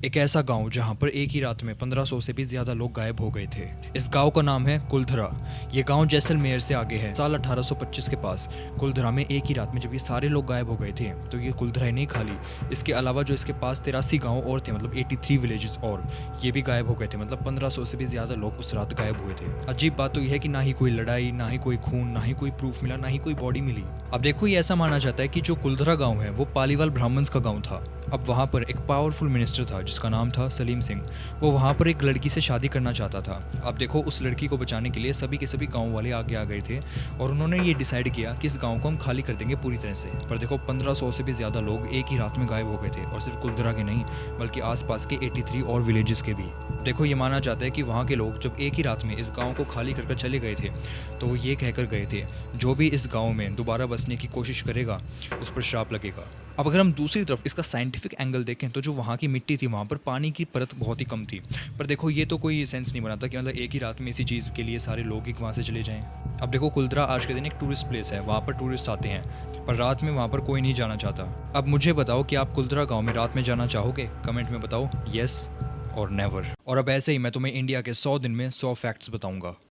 एक ऐसा गांव जहां पर एक ही रात में 1500 से भी ज्यादा लोग गायब हो गए थे। इस गांव का नाम है कुलधरा। ये गांव जैसलमेर से आगे है। साल 1825 के पास कुलधरा में एक ही रात में जब ये सारे लोग गायब हो गए थे तो ये कुलधरा ही नहीं खाली, इसके अलावा जो इसके पास 83 गांव और थे, मतलब 83 विलेजेस, और ये भी गायब हो गए थे। मतलब 1500 से भी ज्यादा लोग उस रात गायब हुए थे। अजीब बात तो यह है कि ना ही कोई लड़ाई, ना ही कोई खून, ना ही कोई प्रूफ मिला, ना ही कोई बॉडी मिली। अब देखो, ये ऐसा माना जाता है कि जो कुलधरा गांव है वो पालीवाल ब्राह्मण्स का गांव था। अब वहाँ पर एक पावरफुल मिनिस्टर था जिसका नाम था सलीम सिंह। वो वहाँ पर एक लड़की से शादी करना चाहता था। अब देखो, उस लड़की को बचाने के लिए सभी के सभी गांव वाले आगे आ गए थे और उन्होंने ये डिसाइड किया कि इस गांव को हम खाली कर देंगे पूरी तरह से। पर देखो, 1500 से भी ज़्यादा लोग एक ही रात में गायब हो गए थे, और सिर्फ कुलधरा के नहीं बल्कि आसपास के 83 और विलेजेस के भी। देखो, ये माना जाता है कि वहाँ के लोग जब एक ही रात में इस गाँव को खाली कर चले गए थे तो वो ये कहकर गए थे, जो भी इस गाँव में दोबारा बसने की कोशिश करेगा उस पर श्राप लगेगा। अब अगर हम दूसरी तरफ इसका साइंटिफिक एंगल देखें तो जो वहाँ की मिट्टी थी वहाँ पर पानी की परत बहुत ही कम थी। पर देखो, ये तो कोई सेंस नहीं बनाता कि मतलब एक ही रात में इसी चीज़ के लिए सारे लोग ही वहाँ से चले जाएं। अब देखो, कुलधरा आज के दिन एक टूरिस्ट प्लेस है, वहाँ पर टूरिस्ट आते हैं, पर रात में वहाँ पर कोई नहीं जाना चाहता। अब मुझे बताओ कि आप कुलधरा गाँव में रात में जाना चाहोगे? कमेंट में बताओ येस और नेवर। और अब ऐसे ही मैं तुम्हें इंडिया के 100 दिन में 100 फैक्ट्स बताऊंगा।